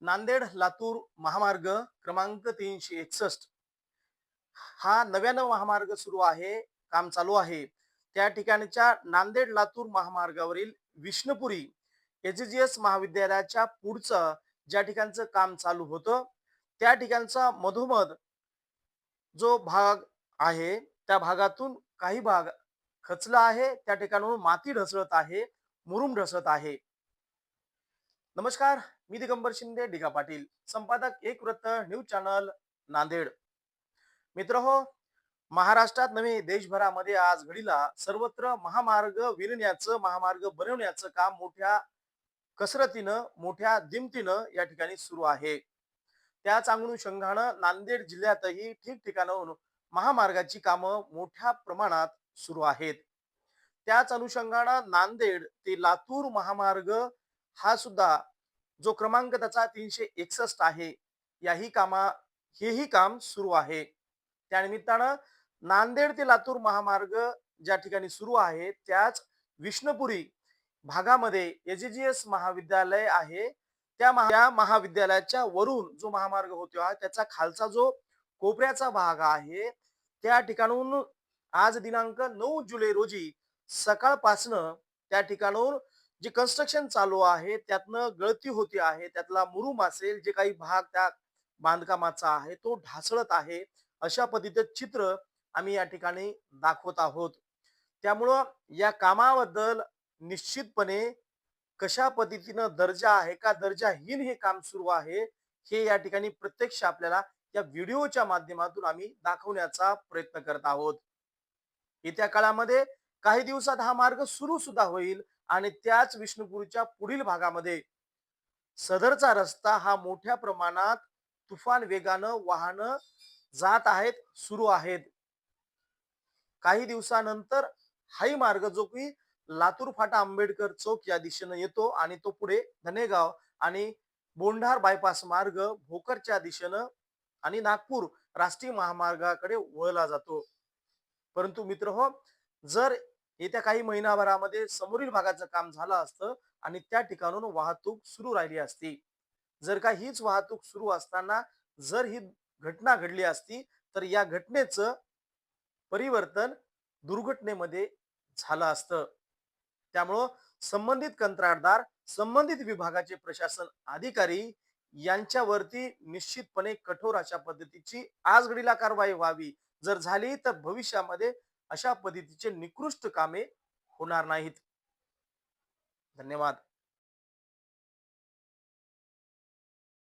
नांदेड लातूर महामार्ग क्रमांक 361 हा नव्यानं महामार्ग सुरू आहे, काम चालू आहे. त्या ठिकाणच्या नांदेड लातूर महामार्गावरील विष्णुपुरी एचजीएस महाविद्यालयाच्या पुढचं ज्या ठिकाणचं काम चालू होतं, त्या ठिकाणचा मधोमध जो भाग आहे, त्या भागातून काही भाग खचला आहे. त्या ठिकाणाहून माती ढसळत आहे, मुरुम ढसळत आहे. नमस्कार, मी दिगंबर शिंदे डिगा पाटील, संपादक एक वृत्त न्यूज चॅनल नांदेड. मित्र हो, महाराष्ट्रात नव्हे देशभरामध्ये आज घडीला सर्वत्र महामार्ग विणण्याचं महामार्ग बनवण्याचं काम मोठ्या कसरतीनं मोठ्या दिमतीनं या ठिकाणी सुरू आहे. त्याच अनुषंगानं नांदेड जिल्ह्यातही ठिकठिकाणाहून महामार्गाची कामं मोठ्या प्रमाणात सुरू आहेत. त्याच अनुषंगानं नांदेड ते लातूर महामार्ग हा सुद्धा जो क्रमांक त्याचा 361 आहे, याही कामा हेही काम सुरू आहे. त्यानिमित्तानं नांदेड ते लातूर महामार्ग ज्या ठिकाणी सुरू आहे, त्याच विष्णुपुरी भागामध्ये एजीजीएस महाविद्यालय आहे. त्या महाविद्यालयाच्या वरून जो महामार्ग होतो त्याचा खालचा जो कोपऱ्याचा भाग आहे, त्या ठिकाणून आज दिनांक 9 जुलै रोजी सकाळपासनं त्या ठिकाणाहून जे कन्स्ट्रक्शन चालू आहे त्यातनं गळती होती आहे. त्यातला मुरुम असेल, जे काही भाग त्या बांधकामाचा आहे तो ढासळत आहे. अशा पद्धतीचं चित्र आम्ही या ठिकाणी दाखवत आहोत. त्यामुळं या कामाबद्दल निश्चितपणे कशा पद्धतीनं दर्जा आहे का दर्जाहीन हे काम सुरू आहे, हे या ठिकाणी प्रत्यक्ष आपल्याला या व्हिडिओच्या माध्यमातून आम्ही दाखवण्याचा प्रयत्न करत आहोत. येत्या काळामध्ये काही दिवसात हा मार्ग सुरू सुद्धा होईल आणि त्याच विष्णुपुरीच्या पुढील भागामध्ये सदरचा रस्ता हा मोठ्या प्रमाणात तुफान वेगानं वाहनं जात आहेत, सुरू आहेत. काही दिवसानंतर हाही मार्ग जो की लातूर फाटा आंबेडकर चौक या दिशेनं येतो आणि तो पुढे धनेगाव आणि बोंढार बायपास मार्ग भोकरच्या दिशेनं आणि नागपूर राष्ट्रीय महामार्गाकडे वळला जातो. परंतु मित्र हो, जर येत्या काही महिनाभरामध्ये समोरील भागाचं काम झालं असतं आणि त्या ठिकाणून वाहतूक सुरू राहिली असती, जर का हीच वाहतूक सुरू असताना जर ही घटना घडली असती, तर या घटनेचं परिवर्तन दुर्घटनेमध्ये झालं असतं. त्यामुळं संबंधित कंत्राटदार, संबंधित विभागाचे प्रशासन अधिकारी यांच्यावरती निश्चितपणे कठोर अशा पद्धतीची आज घडीला कारवाई व्हावी. जर झाली तर भविष्यामध्ये अशा पद्धतीचे निकृष्ट कामे होणार नाहीत. धन्यवाद.